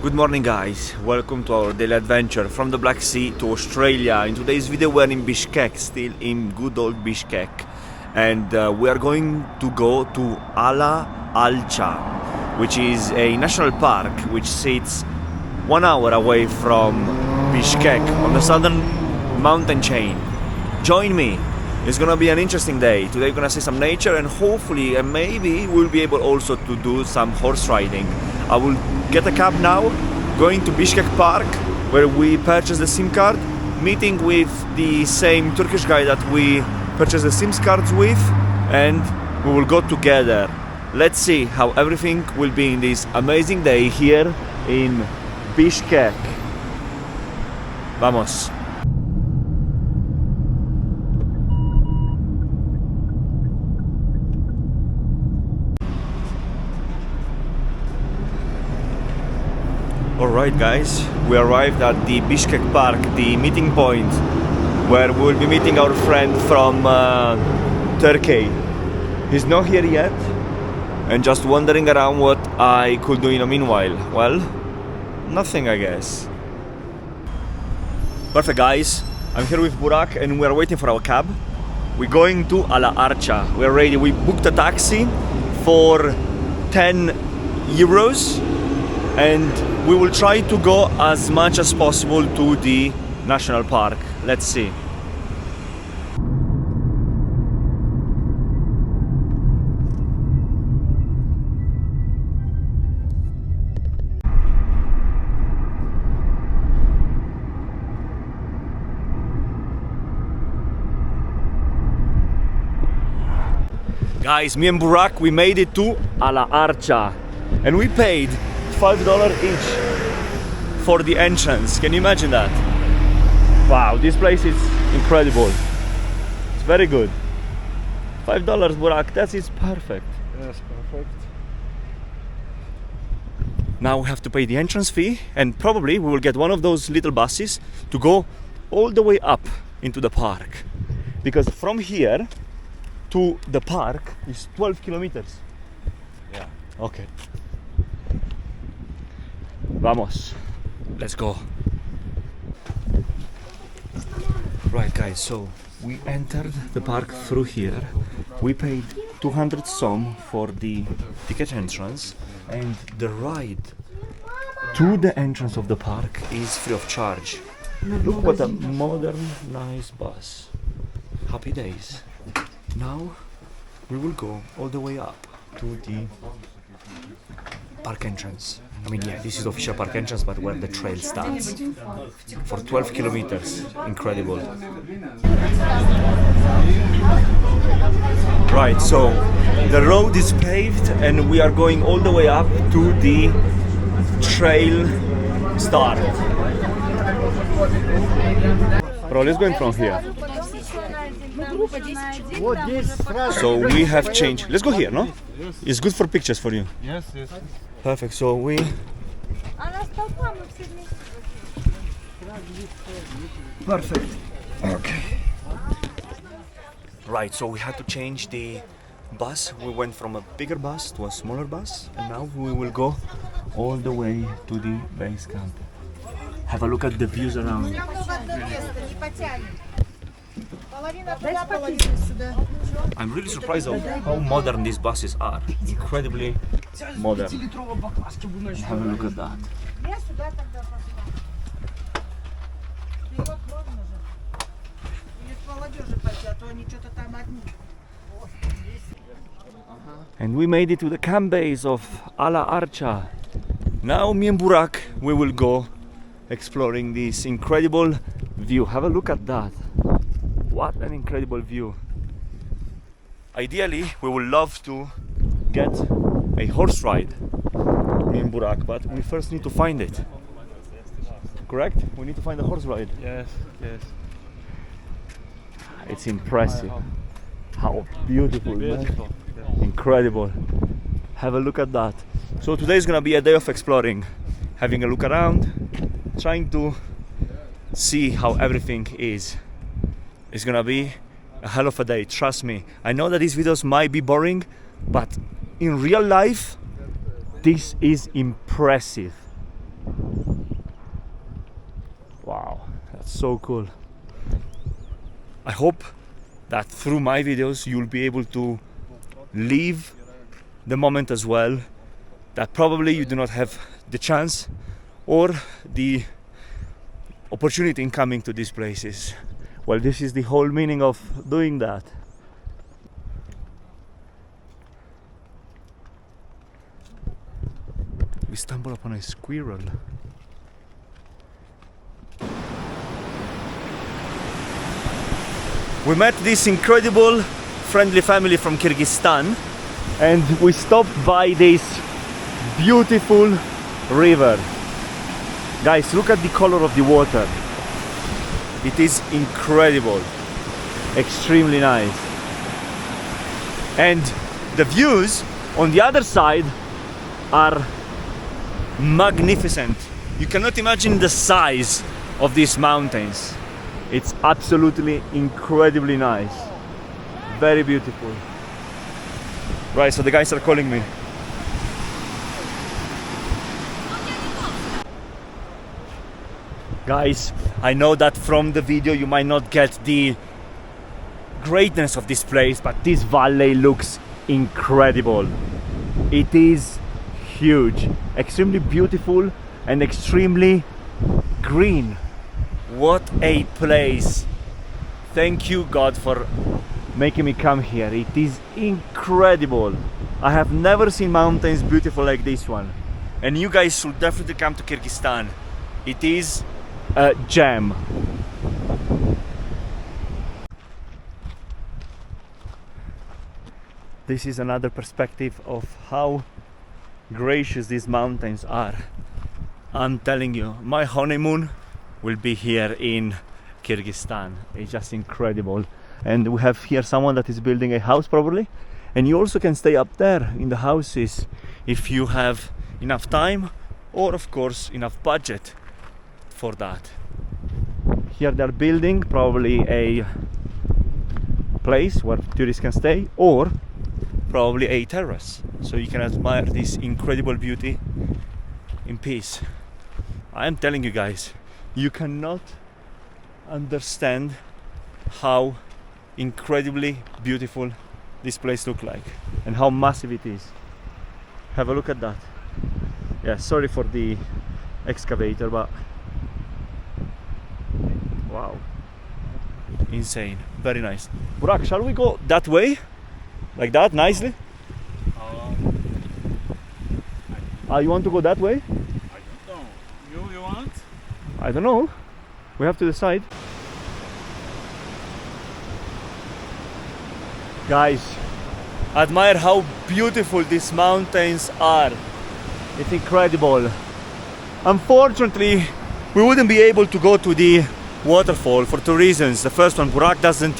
Good morning guys, welcome to our daily adventure from the Black Sea to Australia. In today's video we're in Bishkek, still in good old Bishkek, and we are going to go to Archa, which is a national park which sits 1 hour away from Bishkek on the southern mountain chain. Join me, it's gonna be an interesting day. Today we're gonna see some nature and hopefully and maybe we'll be able also to do some horse riding. I will get a cab now, going to Bishkek Park where we purchased the SIM card, meeting with the same Turkish guy that we purchased the SIM cards with, and we will go together. Let's see how everything will be in this amazing day here in Bishkek. Vamos! Alright guys, we arrived at the Bishkek Park, the meeting point where we'll be meeting our friend from Turkey. He's not here yet and just wandering around what I could do in the meanwhile. Well, nothing I guess. Perfect guys, I'm here with Burak and we're waiting for our cab. We're going to Archa. We're ready. We booked a taxi for 10 euros and we will try to go as much as possible to the national park. Let's see. Guys, me and Burak, we made it to Archa and we paid $5 each for the entrance. Can you imagine that? Wow, this place is incredible. It's very good. $5, Burak, that is perfect. Yes, perfect. Now we have to pay the entrance fee and probably we will get one of those little buses to go all the way up into the park. Because from here to the park is 12 kilometers. Yeah. Okay. Vamos, let's go. Right guys, so we entered the park through here. We paid 200 som for the ticket entrance and the ride to the entrance of the park is free of charge. Look what a modern, nice bus. Happy days. Now we will go all the way up to the park entrance. I mean, yeah, this is the official park entrance, but where the trail starts. For 12 kilometers. Incredible. Right, so the road is paved and we are going all the way up to the trail start. Bro, let's go in from here. So we have changed. Let's go here, no? It's good for pictures for you. Yes, yes. Perfect. So we. Perfect. Okay. Right. So we had to change the bus. We went from a bigger bus to a smaller bus, and now we will go all the way to the base camp. Have a look at the views around. I'm really surprised of how modern these buses are. Incredibly modern. Have a look at that. And we made it to the camp base of Archa. Now me and Burak, we will go exploring this incredible view. Have a look at that. What an incredible view. Ideally, we would love to get a horse ride, me and Burak, but we first need to find it. Correct? We need to find a horse ride. Yes, yes. It's impressive. How beautiful, Beautiful. man. Incredible. Have a look at that. So today is gonna be a day of exploring, having a look around, trying to see how everything is. It's gonna be a hell of a day, trust me. I know that these videos might be boring, but in real life, this is impressive. That's so cool. I hope that through my videos you'll be able to live the moment as well, that probably you do not have the chance or the opportunity in coming to these places. Well, this is the whole meaning of doing that. We stumble upon a squirrel. We met this incredible friendly family from Kyrgyzstan and we stopped by this beautiful river. Guys, look at the color of the water. It is incredible, extremely nice. And the views on the other side are magnificent. You cannot imagine the size of these mountains. It's absolutely incredibly nice. Very beautiful. Right, so the guys are calling me. Guys, I know that from the video you might not get the greatness of this place, but this valley looks incredible. It is huge, extremely beautiful and extremely green. What a place. Thank you, God, for making me come here. It is incredible. I have never seen mountains beautiful like this one. And you guys should definitely come to Kyrgyzstan. It is a gem. This is another perspective of how gracious these mountains are. I'm telling you, my honeymoon will be here in Kyrgyzstan. It's just incredible. And we have here someone that is building a house probably, and you also can stay up there in the houses if you have enough time or of course enough budget for that. Here they're building probably a place where tourists can stay or probably a terrace, so you can admire this incredible beauty in peace. I am telling you guys, you cannot understand how incredibly beautiful this place looks like and how massive it is. Have a look at that. Yeah, sorry for the excavator, but wow, insane, very nice. Burak, shall we go that way? Like that, nicely? You want to go that way? I don't know. You want? I don't know. We have to decide. Guys, admire how beautiful these mountains are. It's incredible. Unfortunately, we wouldn't be able to go to the waterfall for two reasons. The first one, Burak doesn't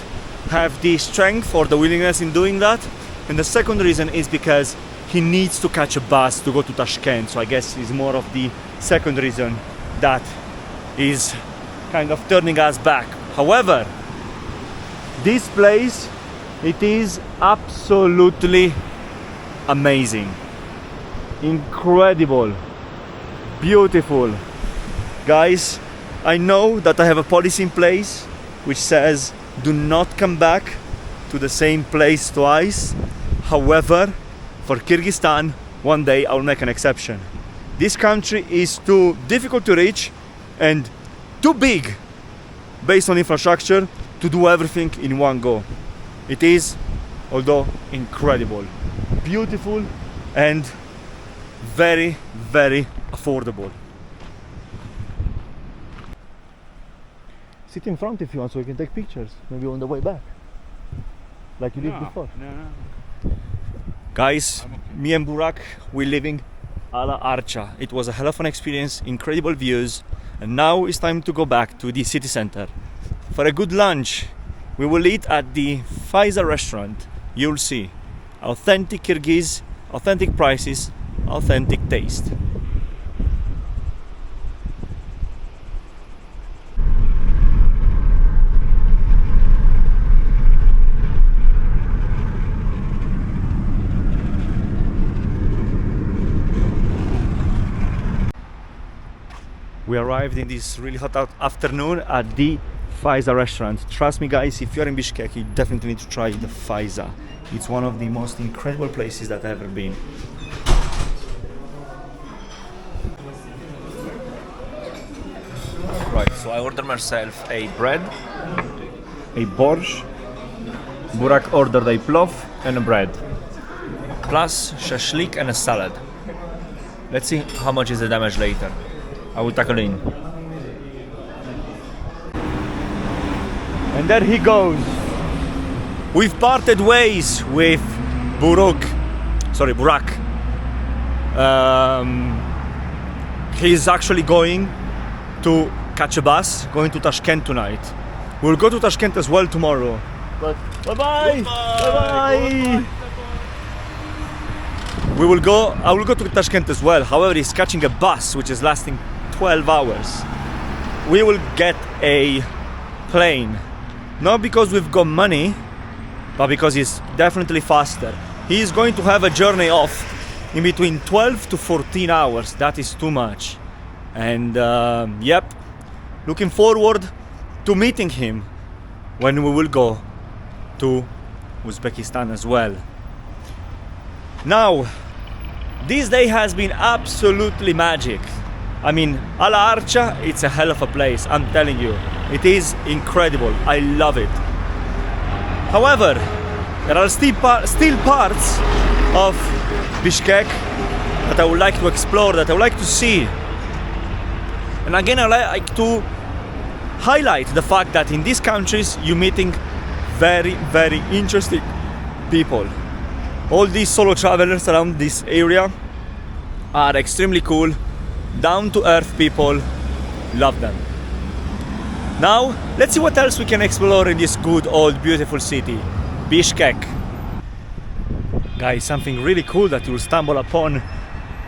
have the strength or the willingness in doing that. And the second reason is because he needs to catch a bus to go to Tashkent. So I guess it's more of the second reason that is kind of turning us back. However, this place, it is absolutely amazing, incredible, beautiful. Guys, I know that I have a policy in place which says do not come back to the same place twice. However, for Kyrgyzstan, one day I'll make an exception. This country is too difficult to reach and too big based on infrastructure to do everything in one go. It is, although incredible, beautiful and very, very affordable. Sit in front if you want so we can take pictures, maybe on the way back, like you did before. No. Guys, me and Burak, we're leaving Ala Archa. It was a hell of an experience, incredible views, and now it's time to go back to the city center for a good lunch. We will eat at the Faiza restaurant. You'll see authentic Kyrgyz, authentic prices, authentic taste. We arrived in this really hot afternoon at the Faiza restaurant. Trust me guys, if you're in Bishkek, you definitely need to try the Faiza. It's one of the most incredible places that I've ever been. Right, so I ordered myself a bread, a borscht, Burak ordered a plov and a bread, plus shashlik and a salad. Let's see how much is the damage later. I will tackle in. And there he goes. We've parted ways with Burak. He's actually going to catch a bus, going to Tashkent tonight. We'll go to Tashkent as well tomorrow. But bye-bye! Bye-bye! I will go to Tashkent as well. However, he's catching a bus which is lasting 12 hours. We will get a plane. Not because we've got money, but because it's definitely faster. He is going to have a journey off in between 12 to 14 hours. That is too much. And yep, looking forward to meeting him when we will go to Uzbekistan as well. Now, this day has been absolutely magic. I mean, Archa, it's a hell of a place, I'm telling you. It is incredible, I love it. However, there are still parts of Bishkek that I would like to explore, that I would like to see. And again, I like to highlight the fact that in these countries you're meeting very, very interesting people. All these solo travelers around this area are extremely cool, down-to-earth people, love them. Now, let's see what else we can explore in this good old beautiful city, Bishkek. Guys, something really cool that you'll stumble upon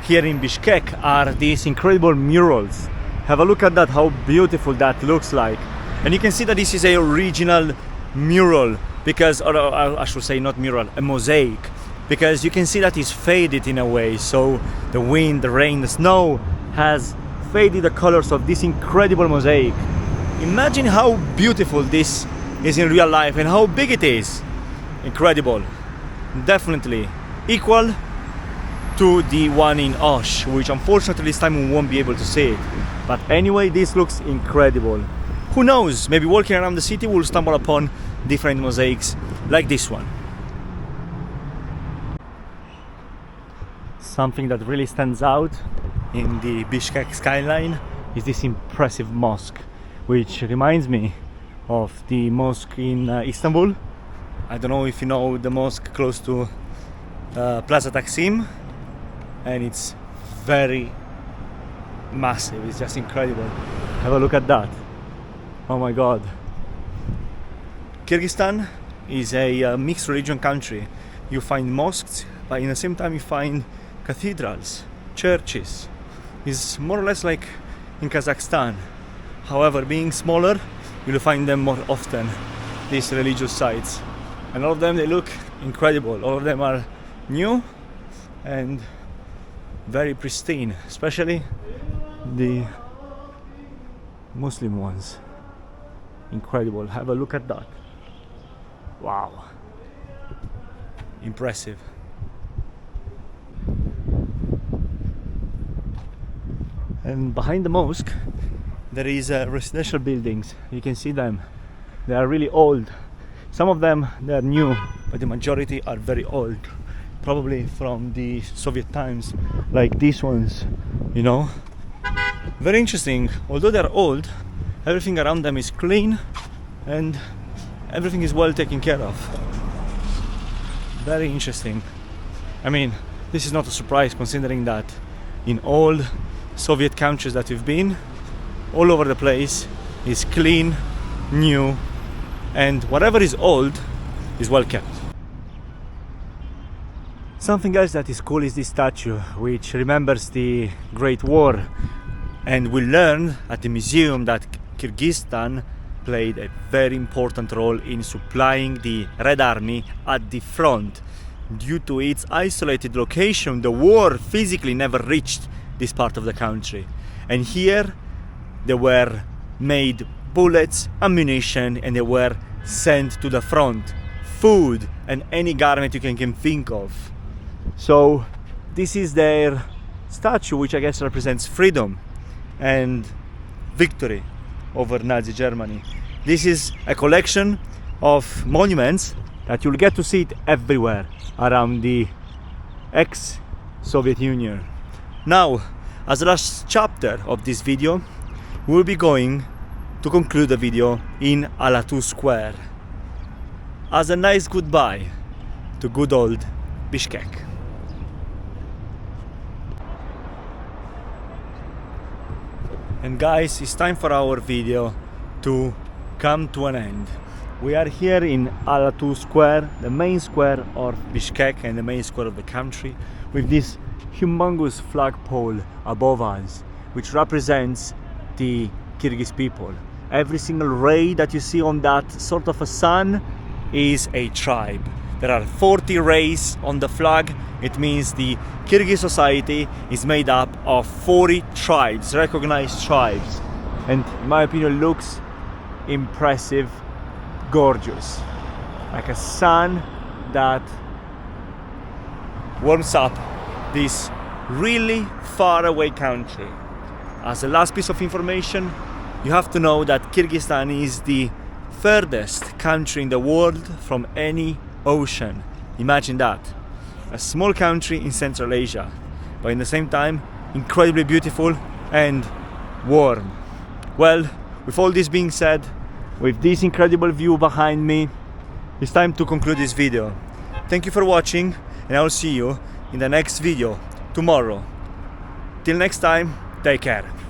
here in Bishkek are these incredible murals. Have a look at that, how beautiful that looks like. And you can see that this is a original mural, because, or I should say not mural, a mosaic. Because you can see that it's faded in a way, so the wind, the rain, the snow has faded the colors of this incredible mosaic. Imagine how beautiful this is in real life and how big it is. Incredible. Definitely equal to the one in Osh, which unfortunately this time we won't be able to see it. But anyway, this looks incredible. Who knows, maybe walking around the city we'll stumble upon different mosaics like this one. Something that really stands out in the Bishkek skyline is this impressive mosque, which reminds me of the mosque in Istanbul. I don't know if you know the mosque close to Plaza Taksim, and it's very massive, it's just incredible. Have a look at that. Oh my god. Kyrgyzstan is a mixed religion country. You find mosques, but in the same time you find cathedrals, churches. It's more or less like in Kazakhstan. However, being smaller, you'll find them more often, these religious sites. And all of them, they look incredible. All of them are new and very pristine, especially the Muslim ones. Incredible. Have a look at that. Wow. Impressive. And behind the mosque there is residential buildings. You can see them. They are really old. Some of them they are new, but the majority are very old, probably from the Soviet times, like these ones, you know. Very interesting. Although they're old, everything around them is clean and everything is well taken care of. Very interesting. I mean, this is not a surprise considering that in all Soviet countries that we've been, all over the place is clean, new, and whatever is old is well kept. Something else that is cool is this statue, which remembers the Great War, and we learned at the museum that Kyrgyzstan played a very important role in supplying the Red Army at the front. Due to its isolated location, the war physically never reached this part of the country. And here they were made bullets, ammunition, and they were sent to the front. Food and any garment you can think of. So this is their statue, which I guess represents freedom and victory over Nazi Germany. This is a collection of monuments that you'll get to see it everywhere around the ex-Soviet Union. Now, as the last chapter of this video, we'll be going to conclude the video in Alatu Square as a nice goodbye to good old Bishkek. And guys, it's time for our video to come to an end. We are here in Alatu Square, the main square of Bishkek and the main square of the country, with this humongous flagpole above us, which represents the Kyrgyz people. Every single ray that you see on that sort of a sun is a tribe. There are 40 rays on the flag. It means the Kyrgyz society is made up of 40 tribes, recognized tribes, and in my opinion looks impressive, gorgeous, like a sun that warms up this really far away country. As a last piece of information, you have to know that Kyrgyzstan is the furthest country in the world from any ocean. Imagine that. A small country in Central Asia, but in the same time incredibly beautiful and warm. Well, with all this being said, with this incredible view behind me, it's time to conclude this video. Thank you for watching, and I'll see you in the next video tomorrow. Till next time, take care.